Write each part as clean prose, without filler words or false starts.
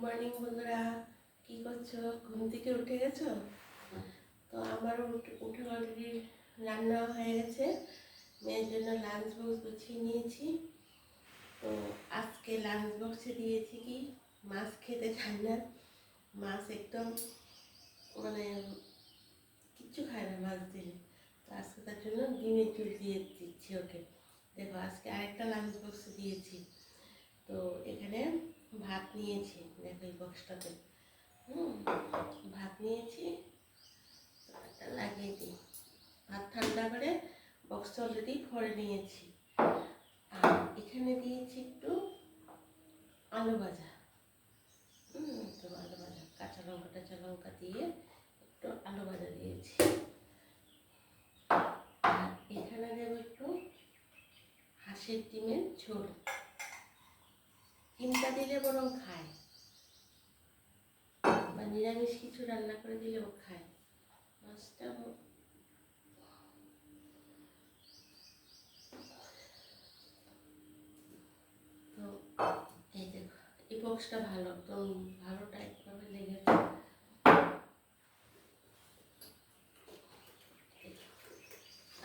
Morning বন্ধুরা, কি করছো? ঘুম থেকে উঠে গেছো? তো আমারও উঠে অলরেডি রান্না হয়ে গেছে। মেয়ের জন্য লাঞ্চ বক্স গুছিয়ে নিয়েছি। তো আজকে লাঞ্চ বক্সে দিয়েছি কি, মাছ খেতে চায় না। মাছ একদম মানে কিচ্ছু খায় না মাছ দিলে। তো আজকে তার জন্য ডিমের ঝোল দিয়ে দিচ্ছি ওকে। দেখো আজকে আরেকটা লাঞ্চ বক্সে দিয়েছি। তো এখানে ভাত নিয়েছি, দেখো এই বক্সটাতে ভাত নিয়েছি। লাগিয়ে দিই, ভাত ঠান্ডা করে বক্স অলরেডি ভরে নিয়েছি। আর এখানে দিয়েছি একটু আলু ভাজা, একটু আলু ভাজা, কাঁচা লঙ্কা দিয়ে একটু আলু ভাজা দিয়েছি। আর এখানে দেবো একটু হাঁসের ডিমের ঝোল। ডিমটা দিলে বরং খায়, বা নিরামিষ কিছু রান্না করে দিলেও খায়। মাছটা তো এই দেখো, এই বক্সটা ভালো, তো ভালো টাইটভাবে লেগেছে।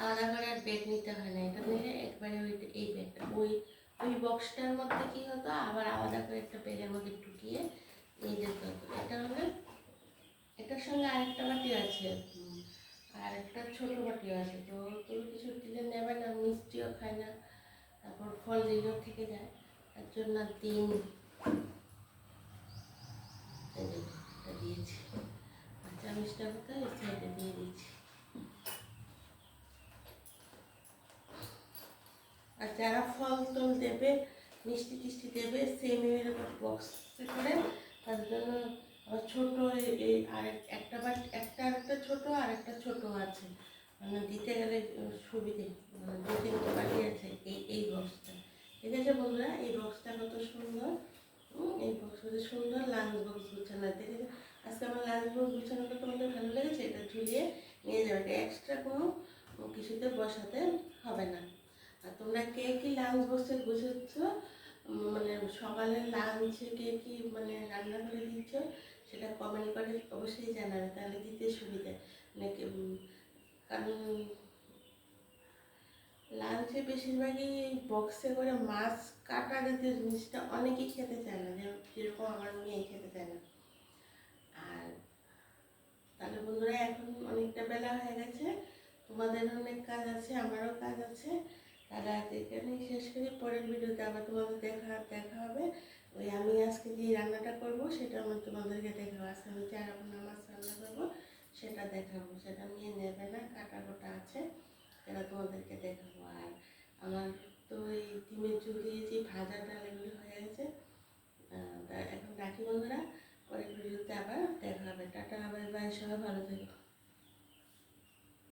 আলাদা করে আর ব্যাগ নিতে হয় না, এটা নিলে একবারে এই ব্যাগটা ওই বক্সটার মধ্যে কি হতো, আবার আলাদা করে একটা ব্যাগের মধ্যে ঢুকিয়ে নিয়ে যেতে হতো। এটা হলে এটার সঙ্গে আরেকটা বাটি আছে, আর একটা ছোটো বাটিও আছে। তো তুমি কিছু দিলে নেবে না, মিষ্টিও খায় না, তারপর ফল দিলেও থেকে যায়, তার জন্য দিন দিয়েছি। আর চামিচটা কোথায়, ওই সাইডে দিয়ে দিয়েছি। আর যারা ফল টল দেবে, মিষ্টি টিষ্টি দেবে, সেম এরকম বক্সে করে তাদের জন্য ছোটো এই আর একটা একটা ছোটো আর একটা ছোটো আছে, মানে দিতে গেলে সুবিধে, মানে দু তিনটে বাটি আছে এই বক্সটা। ঠিক আছে বন্ধুরা, এই বক্সটা কত সুন্দর, এই বক্স কত সুন্দর লাঞ্চ বক্স গুছানো। দেখে আজকে আমার লাঞ্চ বক্স গুছানোটা তোমাদের ভালো লেগেছে? এটা ঝুলিয়ে নিয়ে যাবে, এটা এক্সট্রা কোনো কিছুতে বসাতে হবে না। আর তোমরা কে কি লাঞ্চ বক্সে গুছাচ্ছ, মানে সকালের লাঞ্চে কে কি মানে রান্না করে দিচ্ছ, সেটা কমেন্ট করে অবশ্যই জানাবে, তাহলে দিতে সুবিধা। মানে কারণ লাঞ্চে বেশিরভাগই বক্সে করে মাছ কাটা জাতীয় জিনিসটা অনেকেই খেতে চায় না, যেরকম আমার মেয়ে খেতে চায় না। আর তাহলে বন্ধুরা, এখন অনেকটা বেলা হয়ে গেছে, তোমাদের অনেক কাজ আছে, আমারও কাজ আছে। তাহলে আজ এখানেই শেষ করি, পরের ভিডিওতে আবার তোমাদের দেখা হবে। ওই আমি আজকে যে রান্নাটা করব সেটা আমি তোমাদেরকে দেখাবো। আজকে আমি চারাপোনা মাছ রান্না করবো, সেটা দেখাবো। সেটা নিয়ে নেবে না, কাটা কোটা আছে, সেটা তোমাদেরকে দেখাবো। আর আমার তো এই ডিমের ঝোল দিয়েছি, ভাজা ডাল এগুলো হয়ে গেছে। এখন রাখি বন্ধুরা, পরের ভিডিওতে আবার দেখা হবে। টাটা, বাই বাই, সবাই ভালো থেকো।